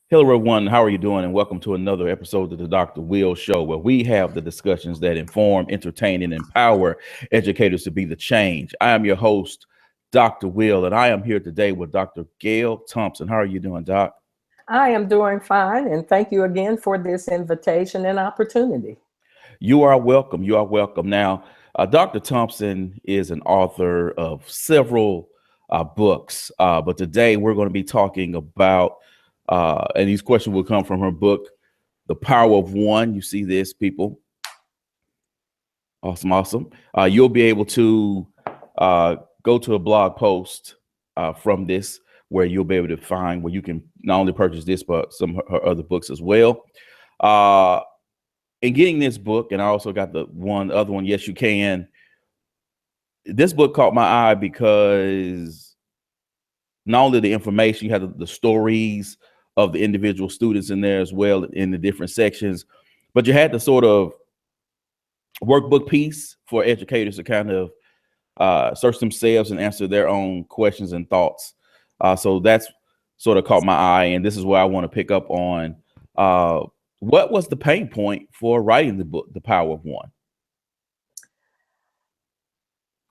Hello, everyone. How are you doing? And welcome to another episode of the Dr. Will Show, where we have the discussions that inform, entertain, and empower educators to be the change. I am your host, Dr. Will, and I am here today with Dr. Gail Thompson. How are you doing, Doc? I am doing fine, and thank you again for this invitation and opportunity. You are welcome. You are welcome. Now, Dr. Thompson is an author of several books, but today we're going to be talking about, and these questions will come from her book, The Power of One. You see this, people. Awesome, awesome. You'll be able to go to a blog post from this where you'll be able to find where you can not only purchase this, but some of her other books as well. In getting this book, and I also got the other one, Yes, You Can. This book caught my eye because not only the information, you had the stories of the individual students in there as well in the different sections, but you had the sort of workbook piece for educators to kind of search themselves and answer their own questions and thoughts. So that's sort of caught my eye, and this is where I want to pick up on what was the pain point for writing the book, The Power of One?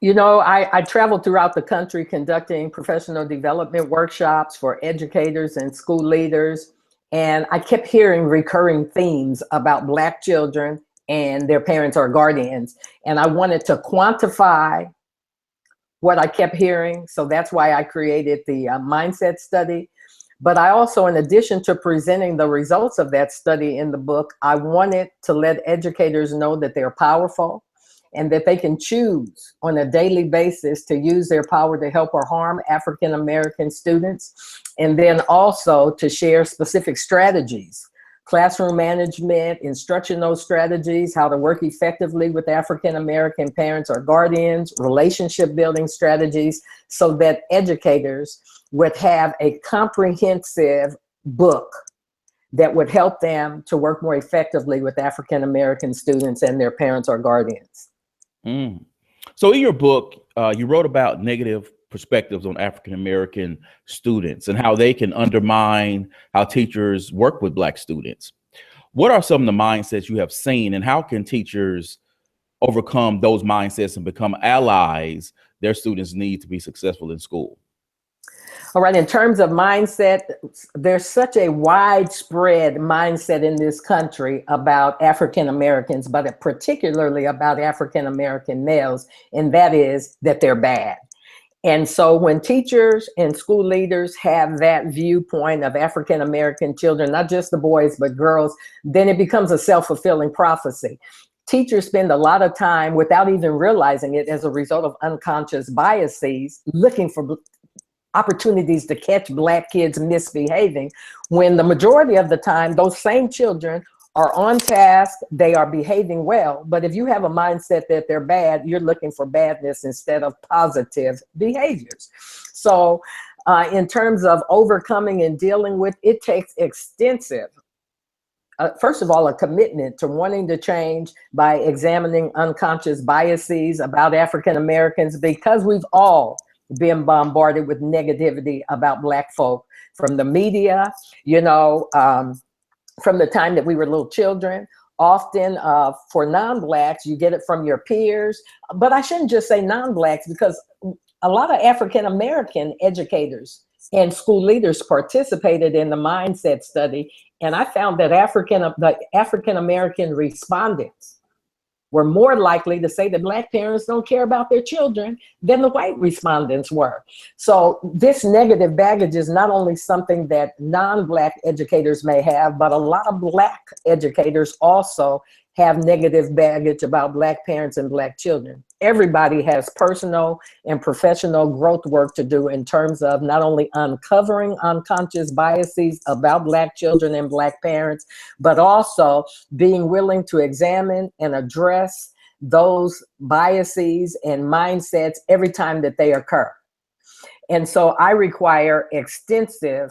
You know, I traveled throughout the country conducting professional development workshops for educators and school leaders, and I kept hearing recurring themes about Black children and their parents or guardians, and I wanted to quantify what I kept hearing, so that's why I created the mindset study. But I also, in addition to presenting the results of that study in the book, I wanted to let educators know that they're powerful and that they can choose on a daily basis to use their power to help or harm African American students, and then also to share specific strategies, classroom management, instructional strategies, how to work effectively with African American parents or guardians, relationship building strategies, so that educators would have a comprehensive book that would help them to work more effectively with African American students and their parents or guardians. So in your book, you wrote about negative perspectives on African American students and how they can undermine how teachers work with Black students. What are some of the mindsets you have seen, and how can teachers overcome those mindsets and become allies their students need to be successful in school? All right, in terms of mindset, there's such a widespread mindset in this country about African Americans, but particularly about African American males, and that is that they're bad. And so when teachers and school leaders have that viewpoint of African American children, not just the boys, but girls, then it becomes a self-fulfilling prophecy. Teachers spend a lot of time without even realizing it as a result of unconscious biases, looking for opportunities to catch Black kids misbehaving, when the majority of the time those same children are on task, they are behaving well. But if you have a mindset that they're bad, you're looking for badness instead of positive behaviors. So in terms of overcoming and dealing with, it takes extensive, first of all, a commitment to wanting to change by examining unconscious biases about African Americans, because we've all been bombarded with negativity about Black folk from the media, you know, from the time that we were little children. Often for non-Blacks, you get it from your peers, but I shouldn't just say non-Blacks, because a lot of African American educators and school leaders participated in the mindset study, and I found that the African American respondents were more likely to say that Black parents don't care about their children than the white respondents were. So this negative baggage is not only something that non-Black educators may have, but a lot of Black educators also have negative baggage about Black parents and Black children. Everybody has personal and professional growth work to do in terms of not only uncovering unconscious biases about Black children and Black parents, but also being willing to examine and address those biases and mindsets every time that they occur. And so I require extensive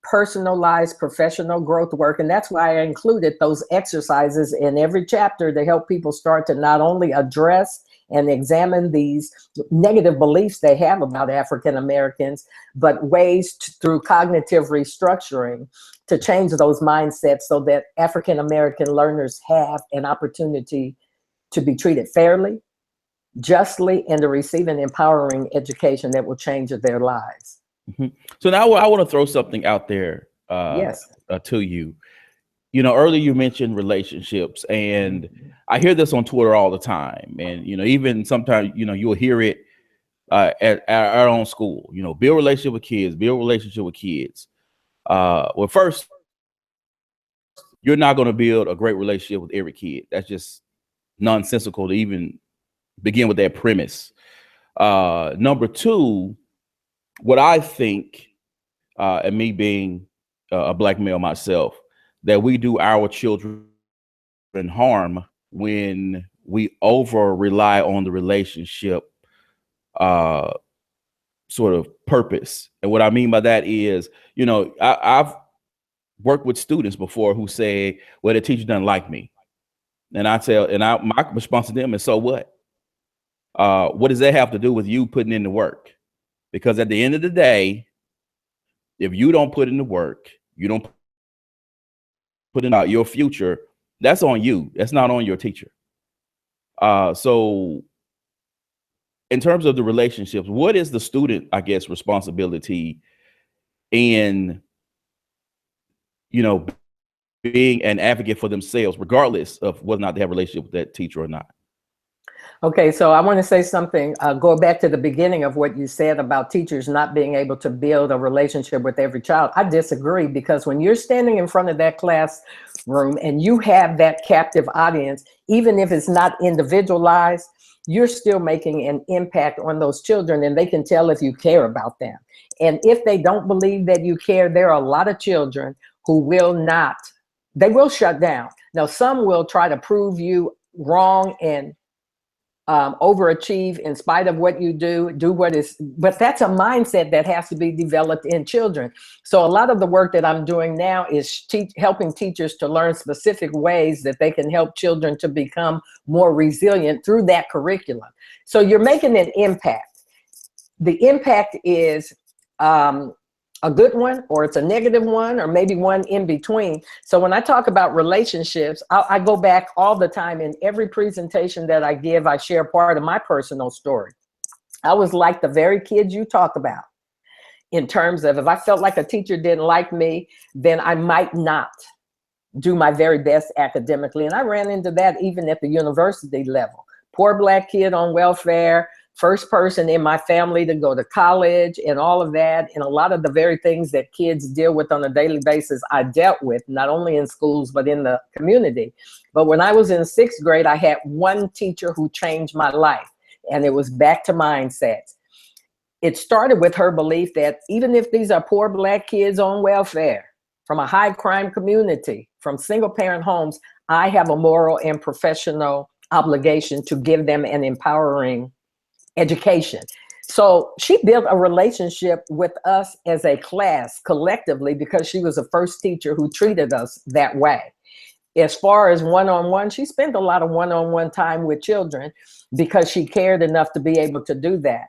personalized professional growth work. And that's why I included those exercises in every chapter to help people start to not only address and examine these negative beliefs they have about African Americans, but ways through cognitive restructuring to change those mindsets so that African American learners have an opportunity to be treated fairly, justly, and to receive an empowering education that will change their lives. So now I want to throw something out there Yes. to you. You know, earlier you mentioned relationships, and I hear this on Twitter all the time. And, you know, even sometimes, you know, you'll hear it at our own school, you know, build a relationship with kids, build a relationship with kids. Well, first, you're not going to build a great relationship with every kid. That's just nonsensical to even begin with that premise. Number two, what I think, and me being a Black male myself, that we do our children harm when we over rely on the relationship sort of purpose. And what I mean by that is, you know, I've worked with students before who say, well, the teacher doesn't like me. And my response to them is, so what? What does that have to do with you putting in the work? Because at the end of the day, if you don't put in the work, you don't put in your future, that's on you. That's not on your teacher. So in terms of the relationships, what is the student, I guess, responsibility in, you know, being an advocate for themselves, regardless of whether or not they have a relationship with that teacher or not? Okay, so I want to say something, go back to the beginning of what you said about teachers not being able to build a relationship with every child. I disagree, because when you're standing in front of that classroom and you have that captive audience, even if it's not individualized, you're still making an impact on those children, and they can tell if you care about them. And if they don't believe that you care, there are a lot of children who will not, they will shut down. Now, some will try to prove you wrong and overachieve in spite of what you do what is, but that's a mindset that has to be developed in children. So a lot of the work that I'm doing now is helping teachers to learn specific ways that they can help children to become more resilient through that curriculum. So you're making an impact. The impact is a good one, or it's a negative one, or maybe one in between. So when I talk about relationships, I go back all the time. In every presentation that I give, I share part of my personal story. I was like the very kids you talk about, in terms of, if I felt like a teacher didn't like me, then I might not do my very best academically. And I ran into that even at the university level. Poor Black kid on welfare, first person in my family to go to college, and all of that. And a lot of the very things that kids deal with on a daily basis, I dealt with, not only in schools, but in the community. But when I was in 6th grade, I had one teacher who changed my life, and it was back to mindsets. It started with her belief that even if these are poor Black kids on welfare, from a high crime community, from single parent homes, I have a moral and professional obligation to give them an empowering education. So she built a relationship with us as a class collectively, because she was the first teacher who treated us that way. As far as one-on-one, she spent a lot of one-on-one time with children because she cared enough to be able to do that.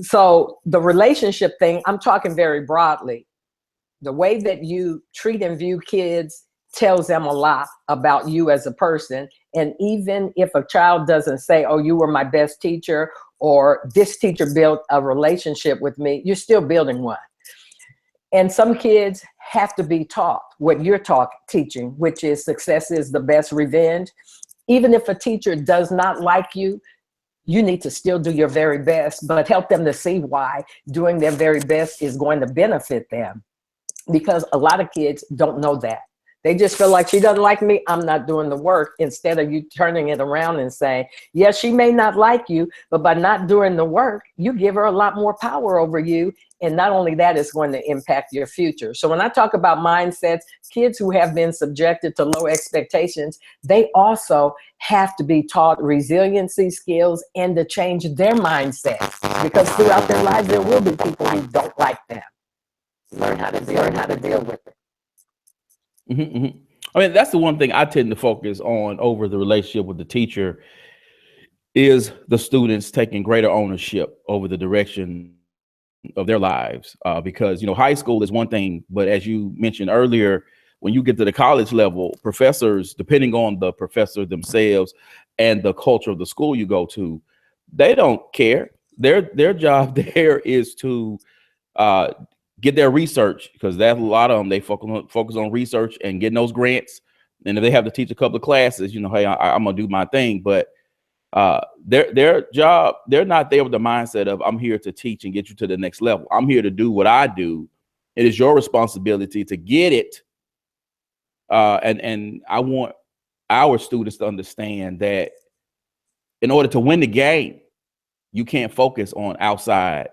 So the relationship thing, I'm talking very broadly. The way that you treat and view kids tells them a lot about you as a person. And even if a child doesn't say, oh, you were my best teacher, or this teacher built a relationship with me, you're still building one. And some kids have to be taught what you're teaching, which is success is the best revenge. Even if a teacher does not like you, you need to still do your very best, but help them to see why doing their very best is going to benefit them. Because a lot of kids don't know that. They just feel like, she doesn't like me, I'm not doing the work, instead of you turning it around and saying, yes, she may not like you, but by not doing the work, you give her a lot more power over you. And not only that, it's going to impact your future. So when I talk about mindsets, kids who have been subjected to low expectations, they also have to be taught resiliency skills and to change their mindsets, because throughout their lives, there will be people who don't like them. Learn how to deal with it. Mm-hmm, mm-hmm. I mean, that's the one thing I tend to focus on over the relationship with the teacher, is the students taking greater ownership over the direction of their lives. Because, high school is one thing, but as you mentioned earlier, when you get to the college level, professors, depending on the professor themselves and the culture of the school you go to, they don't care. Their job there is to uh, get their research, because that's a lot of them. They focus on research and getting those grants. And if they have to teach a couple of classes, hey, I'm gonna do my thing. But their job, they're not there with the mindset of, I'm here to teach and get you to the next level. I'm here to do what I do. It is your responsibility to get it. And I want our students to understand that in order to win the game, you can't focus on outside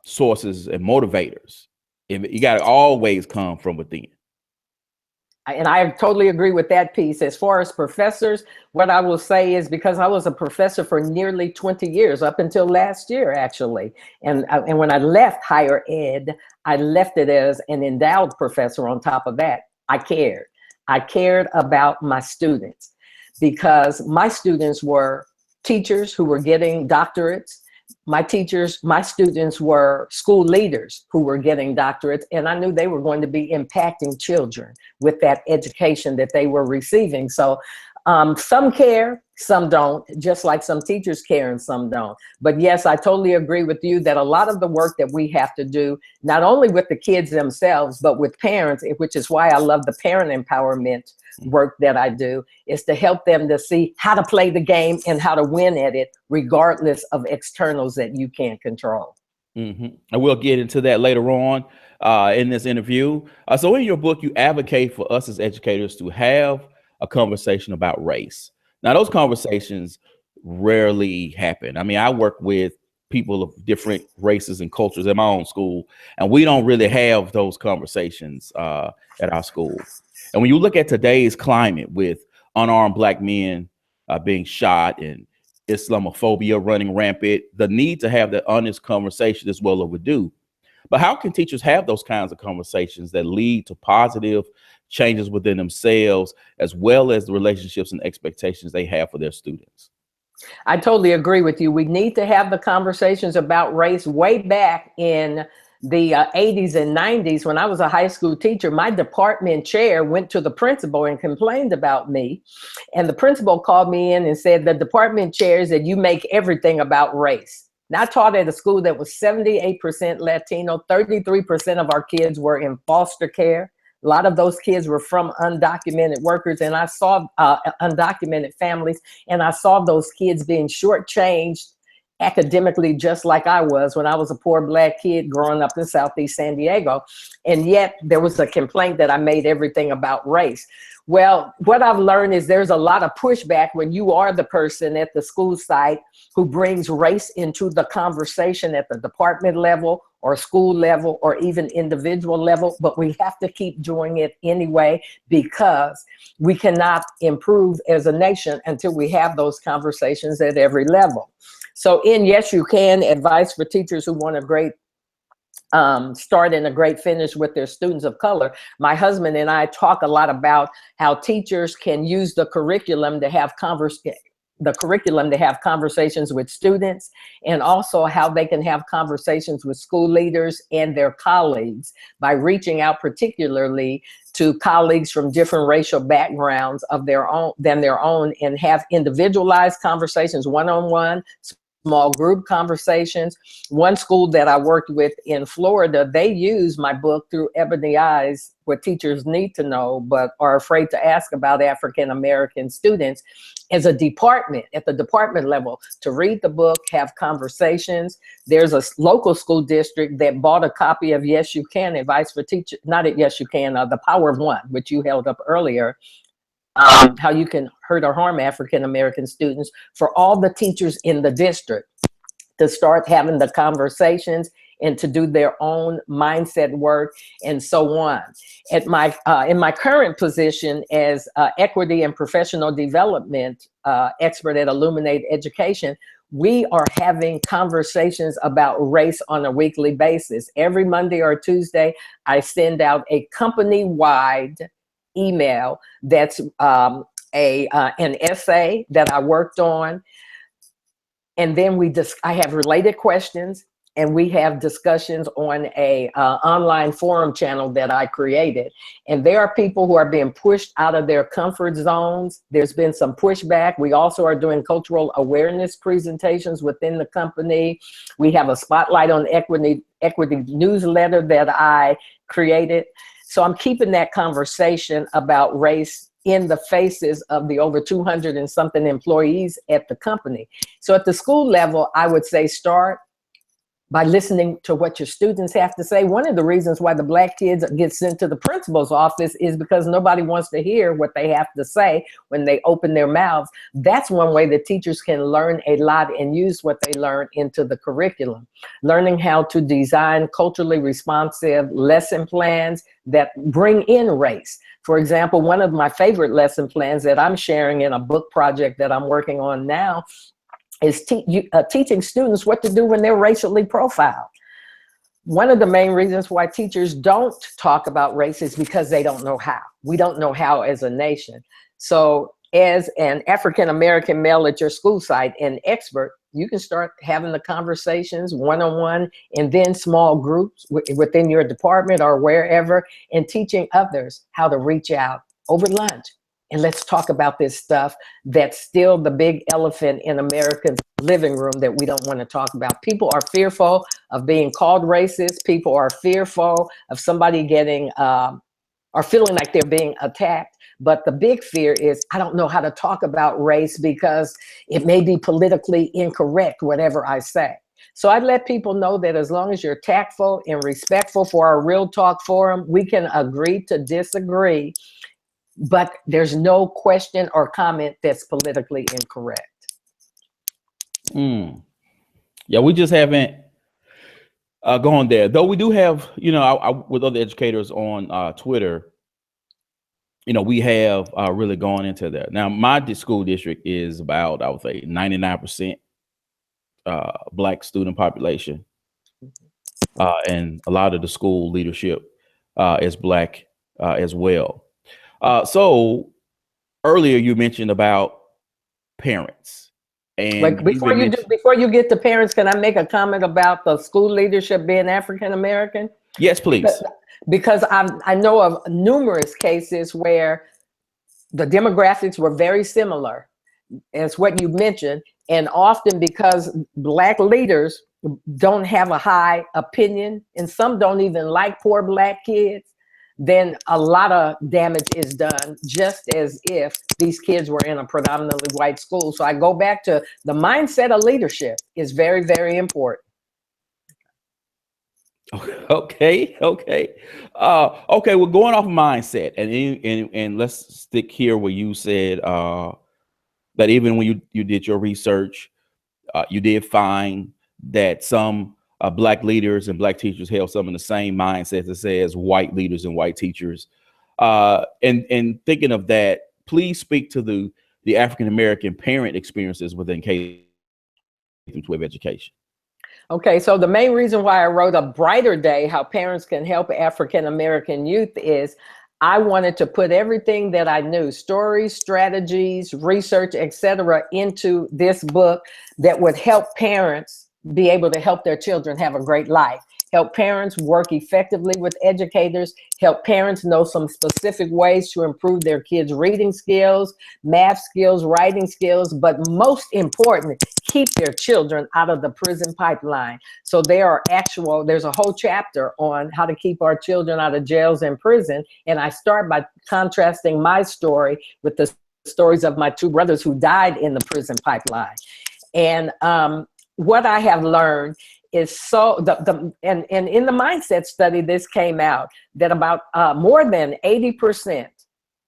sources and motivators. You got to always come from within. And I totally agree with that piece. As far as professors, what I will say is, because I was a professor for nearly 20 years, up until last year, actually. And when I left higher ed, I left it as an endowed professor on top of that. I cared. I cared about my students, because my students were teachers who were getting doctorates. My students were school leaders who were getting doctorates, and I knew they were going to be impacting children with that education that they were receiving. So some care, some don't, just like some teachers care and some don't. But yes, I totally agree with you that a lot of the work that we have to do, not only with the kids themselves, but with parents, which is why I love the parent empowerment work that I do, is to help them to see how to play the game and how to win at it, regardless of externals that you can't control. And we'll get into that later on in this interview. So in your book, you advocate for us as educators to have a conversation about race. Now, those conversations rarely happen. I mean, I work with people of different races and cultures at my own school, and we don't really have those conversations at our school. And when you look at today's climate with unarmed Black men being shot and Islamophobia running rampant, the need to have that honest conversation is well overdue. But how can teachers have those kinds of conversations that lead to positive changes within themselves, as well as the relationships and expectations they have for their students? I totally agree with you. We need to have the conversations about race. Way back in the 80s and 90s, when I was a high school teacher, my department chair went to the principal and complained about me. And the principal called me in and said, the department chair said, you make everything about race. Now, I taught at a school that was 78% Latino, 33% of our kids were in foster care. A lot of those kids were from undocumented workers, and I saw undocumented families, and I saw those kids being shortchanged academically, just like I was when I was a poor Black kid growing up in Southeast San Diego. And yet there was a complaint that I made everything about race. Well, what I've learned is there's a lot of pushback when you are the person at the school site who brings race into the conversation at the department level or school level or even individual level, but we have to keep doing it anyway, because we cannot improve as a nation until we have those conversations at every level. So in Yes You Can, advice for teachers who want a great start and a great finish with their students of color, my husband and I talk a lot about how teachers can use the curriculum to have conversations with students, and also how they can have conversations with school leaders and their colleagues by reaching out particularly to colleagues from different racial backgrounds of their own and have individualized conversations, one-on-one, small group conversations. One school that I worked with in Florida, they use my book Through Ebony Eyes, what teachers need to know but are afraid to ask about African American students, as a department, at the department level, to read the book, have conversations. There's a local school district that bought a copy of Yes You Can, advice for teachers, not at Yes You Can, The Power of One, which you held up earlier. How you can hurt or harm African American students, for all the teachers in the district to start having the conversations and to do their own mindset work and so on. At my in my current position as equity and professional development expert at Illuminate Education, we are having conversations about race on a weekly basis. Every Monday or Tuesday, I send out a company-wide email that's an essay that I worked on. And then I have related questions, and we have discussions on a online forum channel that I created. And there are people who are being pushed out of their comfort zones. There's been some pushback. We also are doing cultural awareness presentations within the company. We have a Spotlight on Equity newsletter that I created. So I'm keeping that conversation about race in the faces of the over 200 and something employees at the company. So at the school level, I would say start by listening to what your students have to say. One of the reasons why the Black kids get sent to the principal's office is because nobody wants to hear what they have to say when they open their mouths. That's one way that teachers can learn a lot and use what they learn into the curriculum. Learning how to design culturally responsive lesson plans that bring in race. For example, one of my favorite lesson plans that I'm sharing in a book project that I'm working on now is teaching students what to do when they're racially profiled. One of the main reasons why teachers don't talk about race is because they don't know how. We don't know how as a nation. So as an African-American male at your school site and expert, you can start having the conversations one-on-one and then small groups within your department or wherever, and teaching others how to reach out over lunch. And let's talk about this stuff that's still the big elephant in America's living room that we don't want to talk about. People are fearful of being called racist. People are fearful of somebody getting, or feeling like they're being attacked. But the big fear is, I don't know how to talk about race because it may be politically incorrect, whatever I say. So I'd let people know that as long as you're tactful and respectful for our Real Talk forum, we can agree to disagree. But there's no question or comment that's politically incorrect. Yeah, we just haven't gone there. Though we do have, you know, with other educators on Twitter, you know, we have really gone into that. Now, my school district is about, I would say, 99% Black student population. And a lot of the school leadership is Black as well. So earlier you mentioned about parents, and like before you get to parents, can I make a comment about the school leadership being African American? Yes, please. Because I know of numerous cases where the demographics were very similar as what you mentioned, and often because Black leaders don't have a high opinion, and some don't even like poor Black kids, then a lot of damage is done, just as if these kids were in a predominantly white school. So I go back to the mindset of leadership is very, very important. Okay. We're going off of mindset, and let's stick here where you said that even when you did your research, you did find that some Black leaders and Black teachers held some of the same mindsets as says white leaders and white teachers. And thinking of that, please speak to the African American parent experiences within K-12 education. Okay, so the main reason why I wrote A Brighter Day, How Parents Can Help African American Youth, is I wanted to put everything that I knew, stories, strategies, research, etc., into this book that would help parents be able to help their children have a great life, help parents work effectively with educators, help parents know some specific ways to improve their kids' reading skills, math skills, writing skills, but most important, keep their children out of the prison pipeline. So there's a whole chapter on how to keep our children out of jails and prison. And I start by contrasting my story with the stories of my two brothers who died in the prison pipeline. And what I have learned is and in the mindset study, this came out that about more than 80%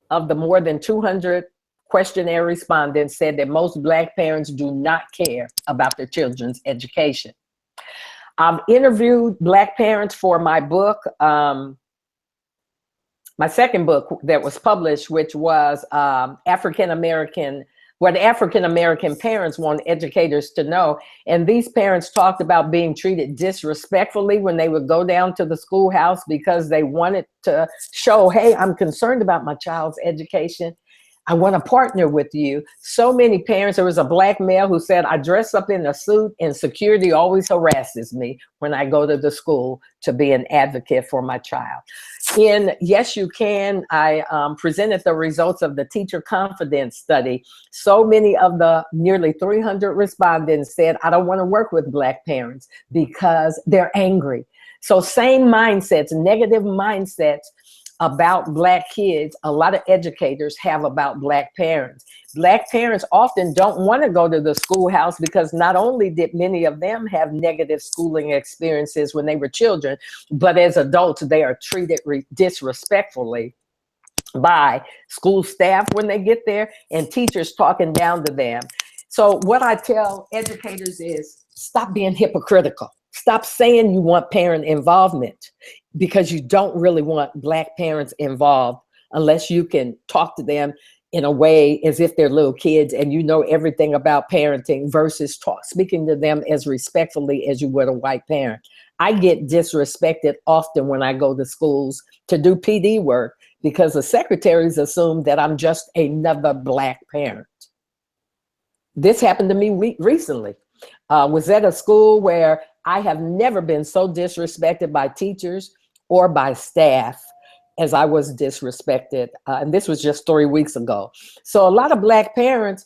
of the more than 200 questionnaire respondents said that most Black parents do not care about their children's education. I've interviewed Black parents for my book, my second book that was published, which was what African American parents want educators to know. And these parents talked about being treated disrespectfully when they would go down to the schoolhouse because they wanted to show, hey, I'm concerned about my child's education. I want to partner with you. So many parents, there was a Black male who said, I dress up in a suit and security always harasses me when I go to the school to be an advocate for my child. In Yes, You Can, I presented the results of the teacher confidence study. So many of the nearly 300 respondents said, I don't want to work with Black parents because they're angry. So same mindsets, negative mindsets about Black kids, a lot of educators have about Black parents. Black parents often don't want to go to the schoolhouse because not only did many of them have negative schooling experiences when they were children, but as adults, they are treated disrespectfully by school staff when they get there and teachers talking down to them. So what I tell educators is stop being hypocritical. Stop saying you want parent involvement because you don't really want Black parents involved unless you can talk to them in a way as if they're little kids and you know everything about parenting versus speaking to them as respectfully as you would a white parent. I get disrespected often when I go to schools to do PD work because the secretaries assume that I'm just another Black parent. This happened to me recently. Was at a school where I have never been so disrespected by teachers or by staff as I was disrespected. And this was just 3 weeks ago. So a lot of Black parents,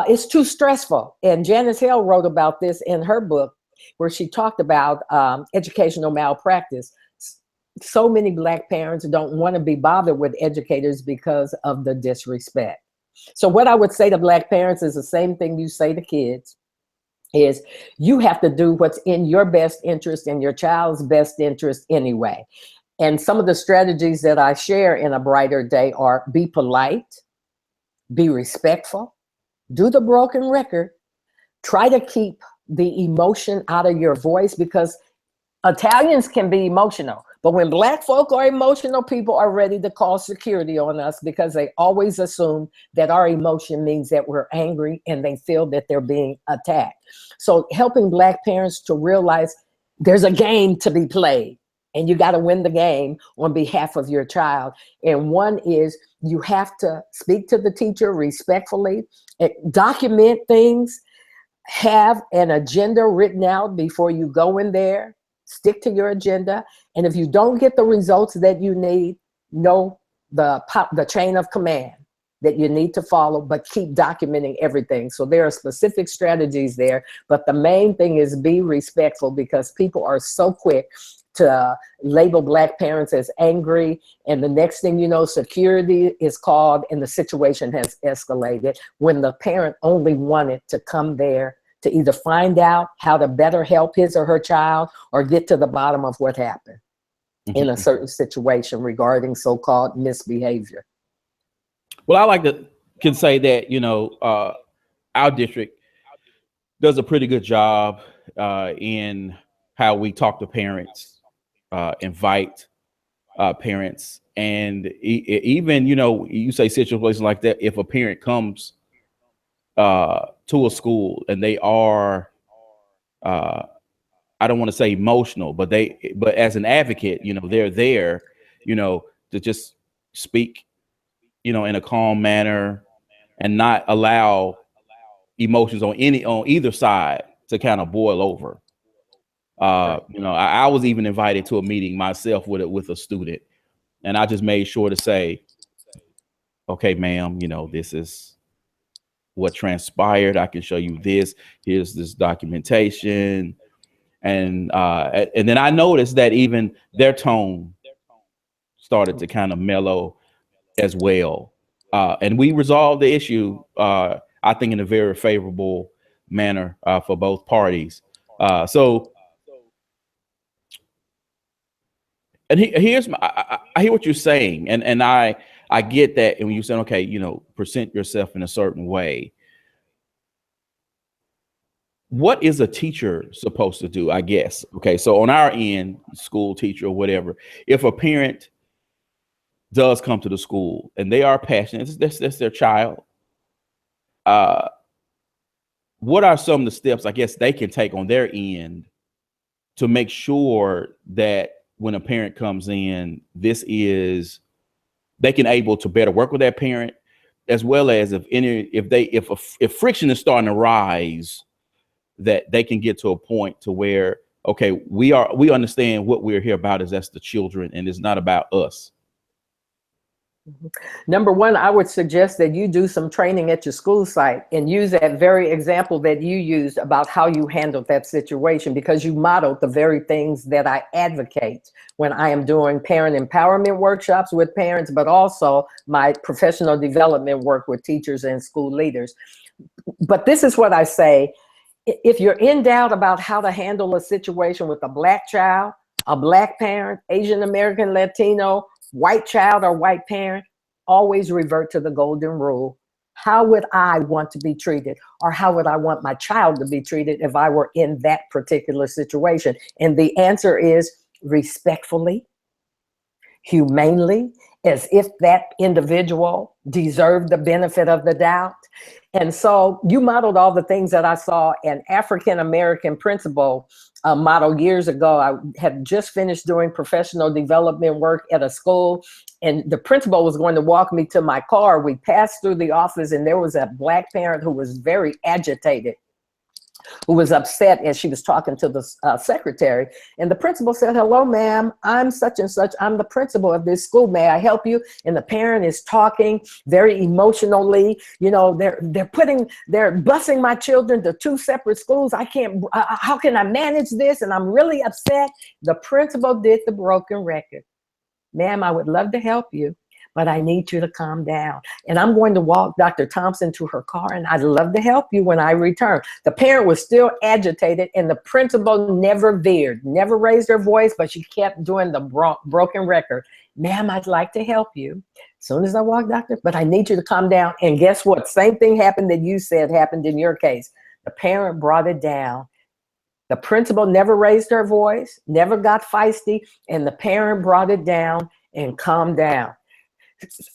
it's too stressful. And Janice Hale wrote about this in her book where she talked about educational malpractice. So many Black parents don't want to be bothered with educators because of the disrespect. So what I would say to Black parents is the same thing you say to kids. Is you have to do what's in your best interest and your child's best interest anyway. And some of the strategies that I share in A Brighter Day are be polite, be respectful, do the broken record, try to keep the emotion out of your voice because Italians can be emotional. But when Black folk are emotional, people are ready to call security on us because they always assume that our emotion means that we're angry and they feel that they're being attacked. So helping Black parents to realize there's a game to be played and you got to win the game on behalf of your child. And one is you have to speak to the teacher respectfully, document things, have an agenda written out before you go in there. Stick to your agenda. And if you don't get the results that you need, know the chain of command that you need to follow, but keep documenting everything. So there are specific strategies there, but the main thing is be respectful because people are so quick to label Black parents as angry. And the next thing you know, security is called and the situation has escalated when the parent only wanted to come there to either find out how to better help his or her child or get to the bottom of what happened in a certain situation regarding so-called misbehavior. Well, I can say that, our district does a pretty good job in how we talk to parents, invite parents, and even, you say situations like that, if a parent comes to a school and they are, I don't want to say emotional, but as an advocate, they're there, to just speak, in a calm manner and not allow emotions on either side to kind of boil over. I was even invited to a meeting myself with a student, and I just made sure to say, okay, ma'am, this is what transpired. I can show you this. Here's this documentation. And then I noticed that even their tone started to kind of mellow as well. And we resolved the issue, I think, in a very favorable manner for both parties. And here's I hear what you're saying, and I get that. And when you say, okay, present yourself in a certain way, what is a teacher supposed to do? I guess. Okay, so on our end, school teacher or whatever, if a parent does come to the school and they are passionate, that's their child. What are some of the steps I guess they can take on their end to make sure that when a parent comes in, they can able to better work with that parent, as well as if friction is starting to rise, that they can get to a point to where, okay, we understand what we're here about is that's the children, and it's not about us. Number one, I would suggest that you do some training at your school site and use that very example that you used about how you handled that situation, because you modeled the very things that I advocate when I am doing parent empowerment workshops with parents, but also my professional development work with teachers and school leaders. But this is what I say: if you're in doubt about how to handle a situation with a Black child, a Black parent, Asian American, Latino, white child, or white parent, always revert to the golden rule. How would I want to be treated, or how would I want my child to be treated if I were in that particular situation? And the answer is respectfully, humanely, as if that individual deserved the benefit of the doubt. And so you modeled all the things that I saw an African-American principal model years ago. I had just finished doing professional development work at a school, and the principal was going to walk me to my car. We passed through the office, and there was a Black parent who was very agitated, who was upset as she was talking to the secretary. And the principal said, "Hello, ma'am, I'm such and such. I'm the principal of this school. May I help you?" And the parent is talking very emotionally. You know, they're busing my children to two separate schools. I can't, how can I manage this? And I'm really upset. The principal did the broken record. "Ma'am, I would love to help you, but I need you to calm down. And I'm going to walk Dr. Thompson to her car, and I'd love to help you when I return." The parent was still agitated, and the principal never veered, never raised her voice, but she kept doing the broken record. "Ma'am, I'd like to help you. As soon as I walk, doctor, but I need you to calm down." And guess what? Same thing happened that you said happened in your case. The parent brought it down. The principal never raised her voice, never got feisty, and the parent brought it down and calmed down.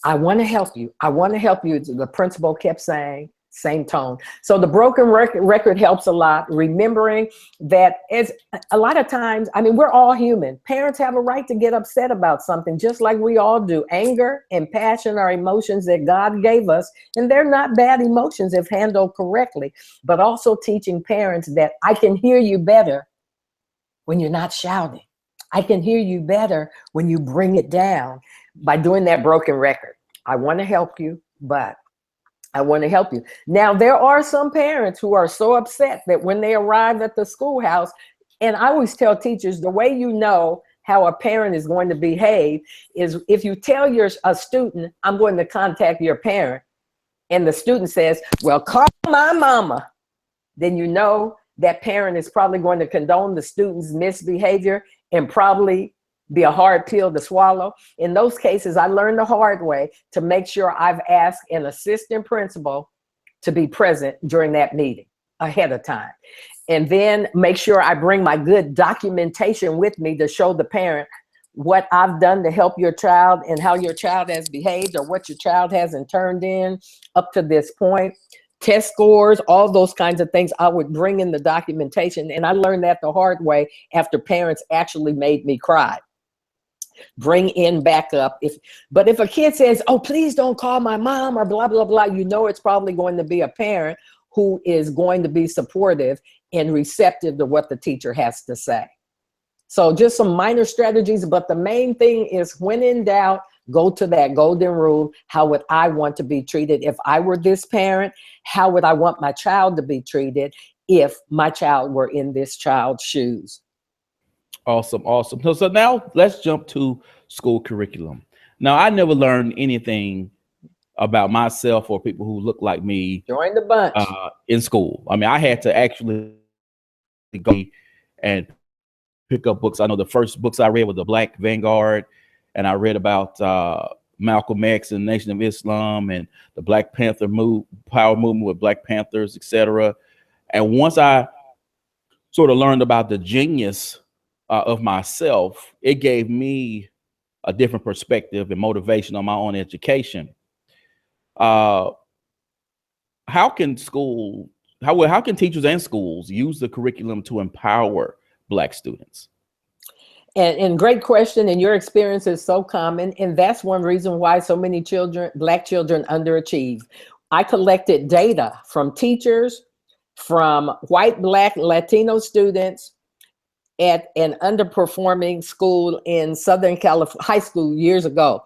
"I want to help you. I want to help you," the principal kept saying, same tone. So the broken record helps a lot. Remembering that it's a lot of times, I mean, we're all human. Parents have a right to get upset about something, just like we all do. Anger and passion are emotions that God gave us, and they're not bad emotions if handled correctly. But also teaching parents that I can hear you better when you're not shouting. I can hear you better when you bring it down, by doing that broken record. I want to help you, but I want to help you. Now, there are some parents who are so upset that when they arrive at the schoolhouse, and I always tell teachers, the way you know how a parent is going to behave is if you tell a student, "I'm going to contact your parent," and the student says, "Well, call my mama," then you know that parent is probably going to condone the student's misbehavior and probably be a hard pill to swallow. In those cases, I learned the hard way to make sure I've asked an assistant principal to be present during that meeting ahead of time. And then make sure I bring my good documentation with me to show the parent what I've done to help your child and how your child has behaved, or what your child hasn't turned in up to this point. Test scores, all those kinds of things, I would bring in the documentation. And I learned that the hard way after parents actually made me cry. Bring in backup. But if a kid says, "Oh, please don't call my mom," or blah, blah, blah, you know it's probably going to be a parent who is going to be supportive and receptive to what the teacher has to say. So just some minor strategies, but the main thing is, when in doubt, go to that golden rule. How would I want to be treated if I were this parent? How would I want my child to be treated if my child were in this child's shoes? Awesome. So now let's jump to school curriculum. Now, I never learned anything about myself or people who look like me Join the bunch in school. I mean, I had to actually go and pick up books. I know the first books I read was the Black Vanguard, and I read about Malcolm X and the Nation of Islam and the Black Panther power movement with Black Panthers, etc. And once I sort of learned about the genius of myself, it gave me a different perspective and motivation on my own education. How can teachers and schools use the curriculum to empower Black students? And great question. And your experience is so common. And that's one reason why so many children, Black children, underachieve. I collected data from teachers, from white, Black, Latino students at an underperforming school in Southern California, high school years ago.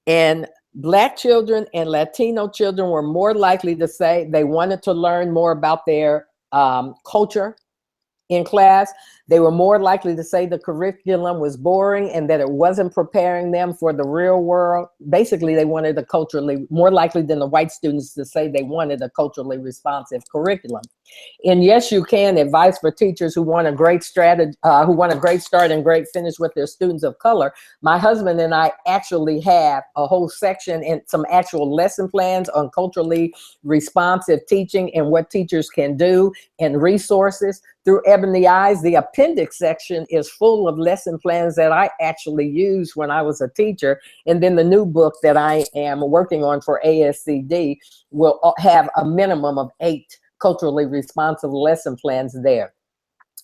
And Black children and Latino children were more likely to say they wanted to learn more about their culture in class. They were more likely to say the curriculum was boring and that it wasn't preparing them for the real world. Basically, they wanted a culturally, more likely than the white students to say they wanted a culturally responsive curriculum. And Yes, You Can, advice for teachers who want a great strategy, who want a great start and great finish with their students of color. My husband and I actually have a whole section and some actual lesson plans on culturally responsive teaching and what teachers can do and resources. Through Ebony Eyes, the appendix section is full of lesson plans that I actually used when I was a teacher. And then the new book that I am working on for ASCD will have a minimum of 8 culturally responsive lesson plans there.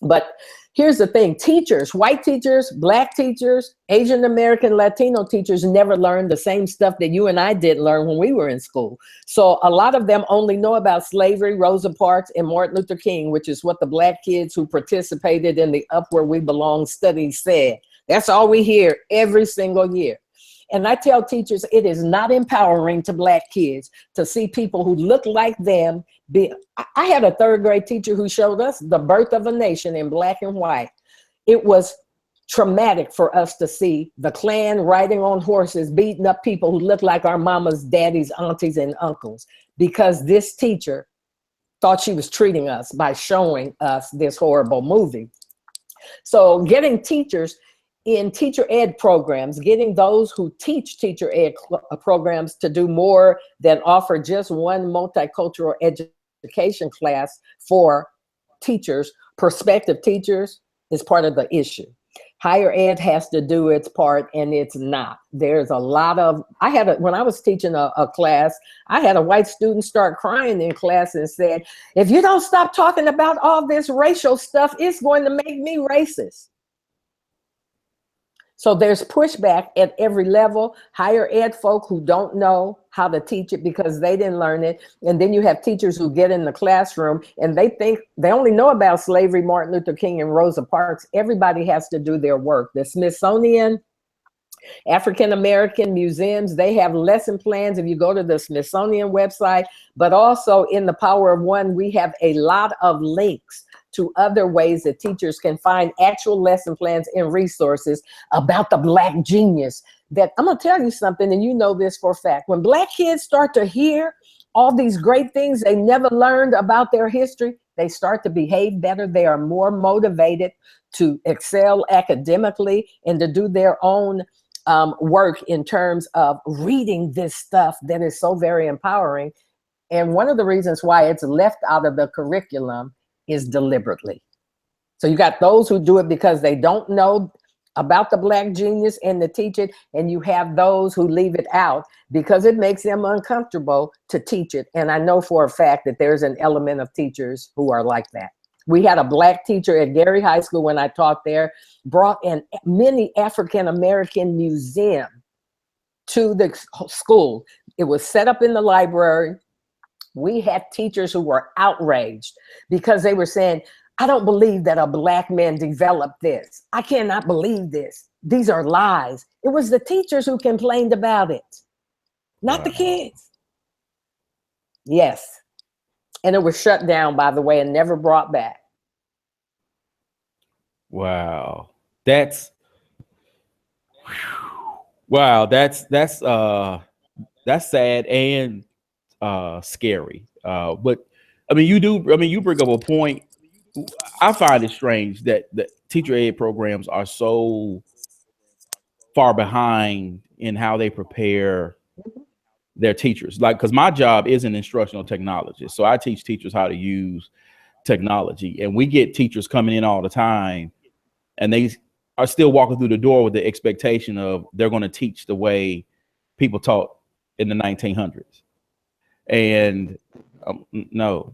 But here's the thing, teachers, white teachers, Black teachers, Asian American, Latino teachers never learned the same stuff that you and I did learn when we were in school. So a lot of them only know about slavery, Rosa Parks, and Martin Luther King, which is what the Black kids who participated in the Up Where We Belong study said. That's all we hear every single year. And I tell teachers, it is not empowering to Black kids to see people who look like them be. I had a 3rd grade teacher who showed us The Birth of a Nation in black and white. It was traumatic for us to see the Klan riding on horses, beating up people who look like our mamas, daddies, aunties, and uncles, because this teacher thought she was treating us by showing us this horrible movie. So getting teachers in teacher ed programs, getting those who teach teacher ed programs to do more than offer just one multicultural education class for teachers, prospective teachers, is part of the issue. Higher ed has to do its part, and it's not. There's a lot of, when I was teaching a class, I had a white student start crying in class and said, if you don't stop talking about all this racial stuff, it's going to make me racist. So there's pushback at every level. Higher ed folk who don't know how to teach it because they didn't learn it. And then you have teachers who get in the classroom and they think they only know about slavery, Martin Luther King, and Rosa Parks. Everybody has to do their work. The Smithsonian, African American museums, they have lesson plans if you go to the Smithsonian website, but also in the Power of One, we have a lot of links to other ways that teachers can find actual lesson plans and resources about the Black genius. That I'm gonna tell you something, and you know this for a fact. When Black kids start to hear all these great things they never learned about their history, they start to behave better. They are more motivated to excel academically and to do their own work in terms of reading this stuff that is so very empowering. And one of the reasons why it's left out of the curriculum is deliberately. So you got those who do it because they don't know about the Black genius and to teach it, and you have those who leave it out because it makes them uncomfortable to teach it. And I know for a fact that there's an element of teachers who are like that. We had a Black teacher at Gary High School when I taught there, brought in many African-American museum to the school. It was set up in the library. We had teachers who were outraged because they were saying, I don't believe that a Black man developed this. I cannot believe this. These are lies. It was the teachers who complained about it, not the kids. Yes. And it was shut down, by the way, and never brought back. Wow. That's sad and scary. But I mean, you bring up a point. I find it strange that the teacher ed programs are so far behind in how they prepare their teachers. Like, because my job is an instructional technologist, so I teach teachers how to use technology, and we get teachers coming in all the time, and they are still walking through the door with the expectation of they're going to teach the way people taught in the 1900s. And no,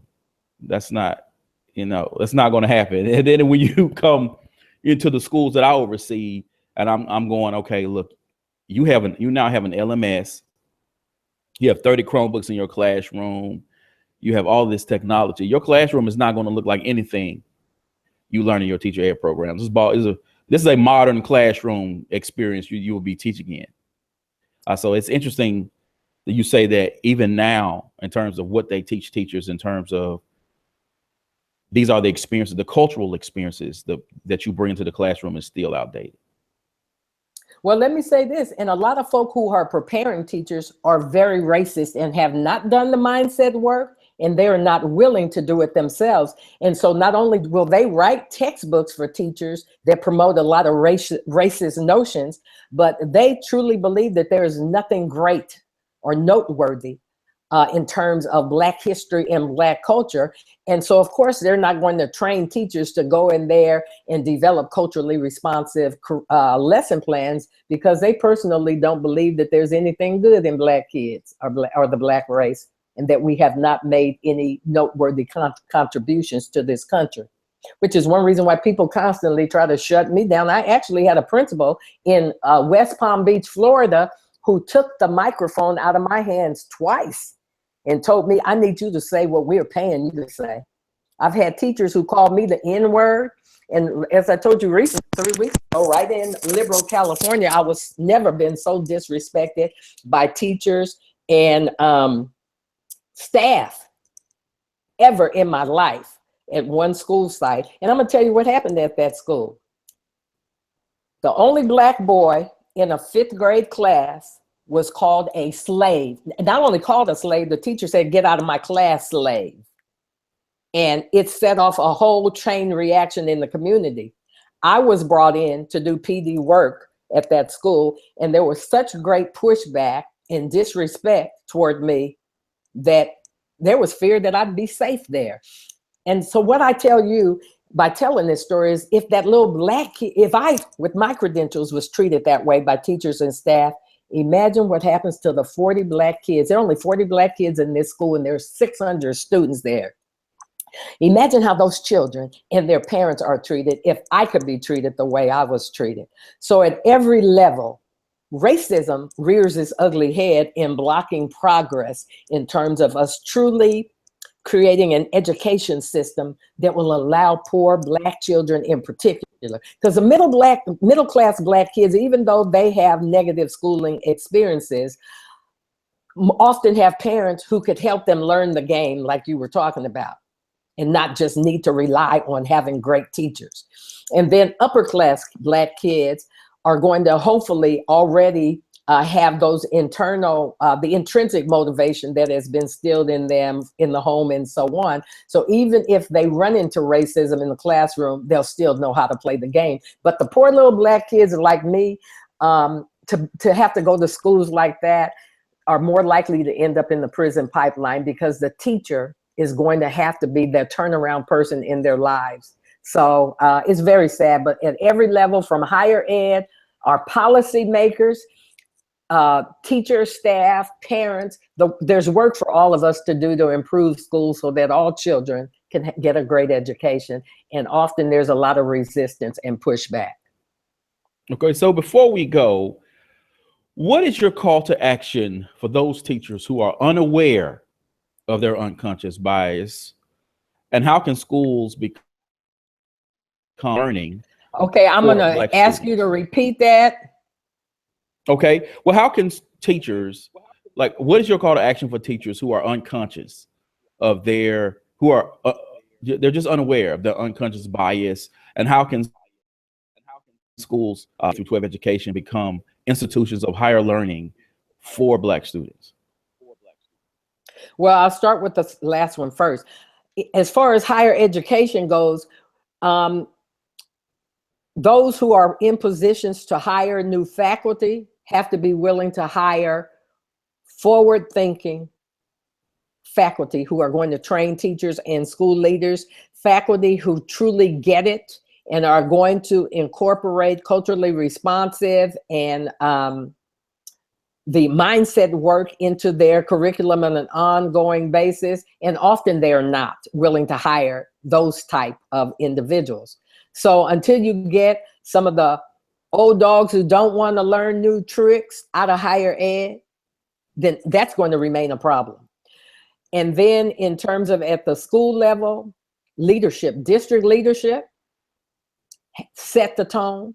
that's not, that's not going to happen. And then when you come into the schools that I oversee, And I'm going, okay, look, you now have an LMS. You have 30 Chromebooks in your classroom. You have all this technology. Your classroom is not going to look like anything you learn in your teacher ed programs. This is a modern classroom experience you will be teaching in. So it's interesting that you say that even now, in terms of what they teach teachers, in terms of these are the experiences, the cultural experiences that you bring into the classroom is still outdated. Well, let me say this, and a lot of folk who are preparing teachers are very racist and have not done the mindset work, and they're not willing to do it themselves. And so not only will they write textbooks for teachers that promote a lot of racist notions, but they truly believe that there is nothing great or noteworthy in terms of Black history and Black culture. And so, of course, they're not going to train teachers to go in there and develop culturally responsive lesson plans, because they personally don't believe that there's anything good in Black kids or the Black race, and that we have not made any noteworthy contributions to this country, which is one reason why people constantly try to shut me down. I actually had a principal in West Palm Beach, Florida, who took the microphone out of my hands twice and told me, I need you to say what we're paying you to say. I've had teachers who called me the N-word. And as I told you recently, 3 weeks ago, right in liberal California, I was never been so disrespected by teachers and staff ever in my life at one school site. And I'm gonna tell you what happened at that school. The only Black boy in a 5th grade class was called a slave. Not only called a slave, the teacher said, "Get out of my class, slave." And it set off a whole chain reaction in the community. I was brought in to do PD work at that school, and there was such great pushback and disrespect toward me that there was fear that I'd be safe there. And so what I tell you by telling this story is, if that little Black kid, if I, with my credentials, was treated that way by teachers and staff, imagine what happens to the 40 Black kids. There are only 40 Black kids in this school, and there's 600 students there. Imagine how those children and their parents are treated if I could be treated the way I was treated. So at every level, racism rears its ugly head in blocking progress in terms of us truly creating an education system that will allow poor Black children in particular. Because the middle class Black kids, even though they have negative schooling experiences, often have parents who could help them learn the game like you were talking about, and not just need to rely on having great teachers. And then upper class Black kids are going to hopefully already have those internal, the intrinsic motivation that has been instilled in them in the home and so on. So even if they run into racism in the classroom, they'll still know how to play the game. But the poor little Black kids like me, to have to go to schools like that, are more likely to end up in the prison pipeline, because the teacher is going to have to be their turnaround person in their lives. So it's very sad, but at every level, from higher ed, our policymakers, teachers, staff, parents, there's work for all of us to do to improve schools so that all children can get a great education. And often there's a lot of resistance and pushback. Okay, so before we go, what is your call to action for those teachers who are unaware of their unconscious bias, and how can schools become learning? Okay, I'm gonna ask you to repeat that. Okay, well, how can teachers, like, what is your call to action for teachers who are unconscious of they're just unaware of their unconscious bias, and how can schools through 12 education become institutions of higher learning for Black students? Well, I'll start with the last one first. As far as higher education goes, those who are in positions to hire new faculty have to be willing to hire forward-thinking faculty who are going to train teachers and school leaders, faculty who truly get it and are going to incorporate culturally responsive and the mindset work into their curriculum on an ongoing basis. And often they are not willing to hire those type of individuals. So until you get some of the old dogs who don't want to learn new tricks out of higher ed, then that's going to remain a problem. And then in terms of at the school level, leadership, district leadership, set the tone.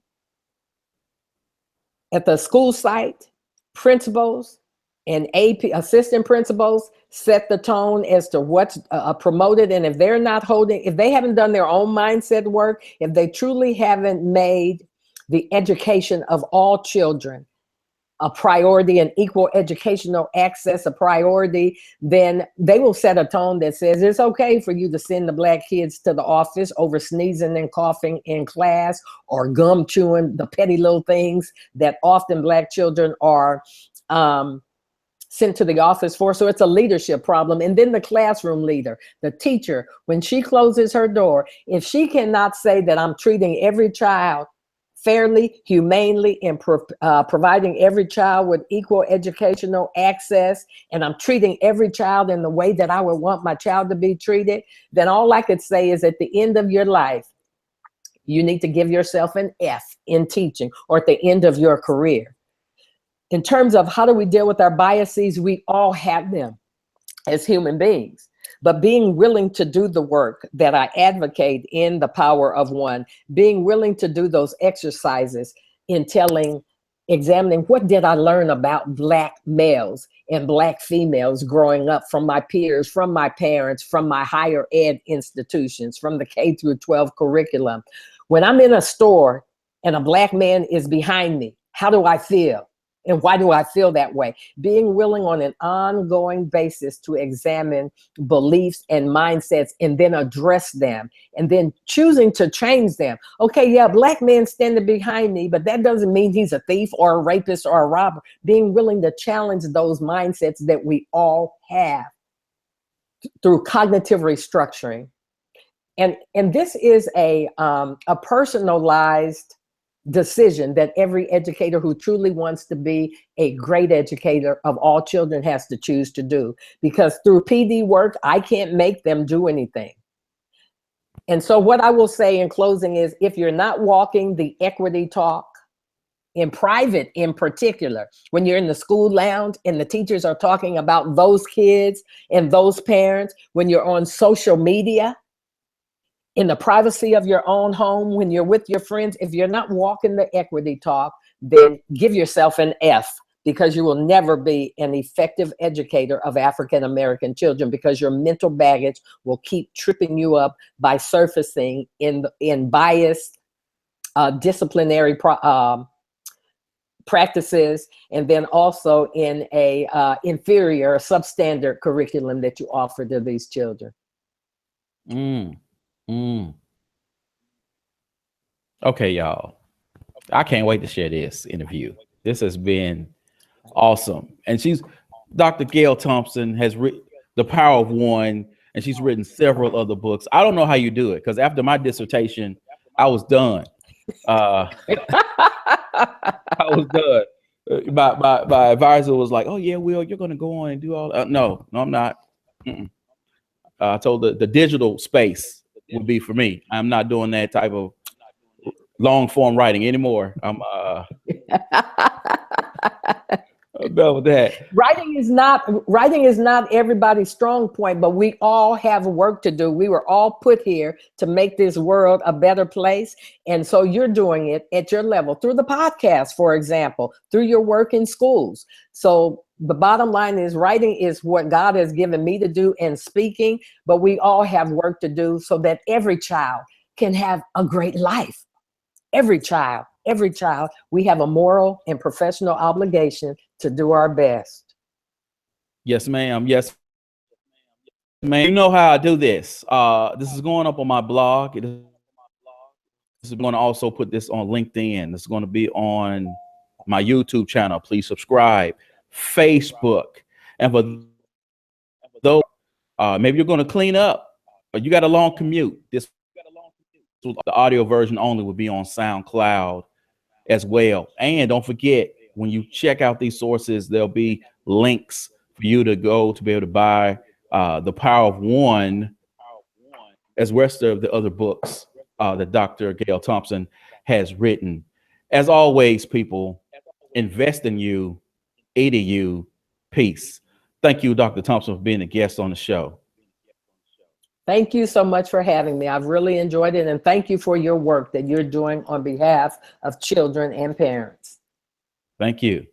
At the school site, principals and AP assistant principals set the tone as to what's promoted. And if they're not holding, if they haven't done their own mindset work, if they truly haven't made the education of all children a priority and equal educational access a priority, then they will set a tone that says it's okay for you to send the Black kids to the office over sneezing and coughing in class or gum chewing, the petty little things that often Black children are sent to the office for. So it's a leadership problem. And then the classroom leader, the teacher, when she closes her door, if she cannot say that I'm treating every child fairly, humanely, and providing every child with equal educational access, and I'm treating every child in the way that I would want my child to be treated, then all I could say is at the end of your life, you need to give yourself an F in teaching, or at the end of your career. In terms of how do we deal with our biases, we all have them as human beings. But being willing to do the work that I advocate in The Power of One, being willing to do those exercises in examining what did I learn about Black males and Black females growing up from my peers, from my parents, from my higher ed institutions, from the K through 12 curriculum. When I'm in a store and a Black man is behind me, how do I feel? And why do I feel that way? Being willing on an ongoing basis to examine beliefs and mindsets and then address them and then choosing to change them. Okay, yeah, Black men standing behind me, but that doesn't mean he's a thief or a rapist or a robber. Being willing to challenge those mindsets that we all have through cognitive restructuring. And this is a personalized decision that every educator who truly wants to be a great educator of all children has to choose to do. Because through PD work, I can't make them do anything. And so what I will say in closing is, if you're not walking the equity talk in private, in particular, when you're in the school lounge and the teachers are talking about those kids and those parents, when you're on social media, in the privacy of your own home, when you're with your friends, if you're not walking the equity talk, then give yourself an F, because you will never be an effective educator of African-American children, because your mental baggage will keep tripping you up by surfacing in biased disciplinary practices, and then also in a inferior substandard curriculum that you offer to these children. Okay, y'all. I can't wait to share this interview. This has been awesome. And Dr. Gail Thompson has written The Power of One, and she's written several other books. I don't know how you do it, because after my dissertation, I was done. I was done. My advisor was like, "Oh yeah, Will, you're going to go on and do all." No, I'm not. I told the digital space would be for me. I'm not doing that type of long form writing anymore. I'm done with that. Writing is not everybody's strong point, but we all have work to do. We were all put here to make this world a better place. And so you're doing it at your level through the podcast, for example, through your work in schools. So the bottom line is, writing is what God has given me to do, and speaking, but we all have work to do so that every child can have a great life. Every child, we have a moral and professional obligation to do our best. Yes, ma'am. Yes, ma'am. You know how I do this. This is going up on my blog. This is going to also put this on LinkedIn. This is going to be on my YouTube channel. Please subscribe. Facebook. And for those, maybe you're going to clean up, or you got a long commute. The audio version only will be on SoundCloud as well. And don't forget, when you check out these sources, there'll be links for you to go to be able to buy The Power of One, as rest of the other books that Dr. Gail Thompson has written. As always, people, invest in you, EDU, peace. Thank you, Dr. Thompson, for being a guest on the show. Thank you so much for having me. I've really enjoyed it. And thank you for your work that you're doing on behalf of children and parents. Thank you.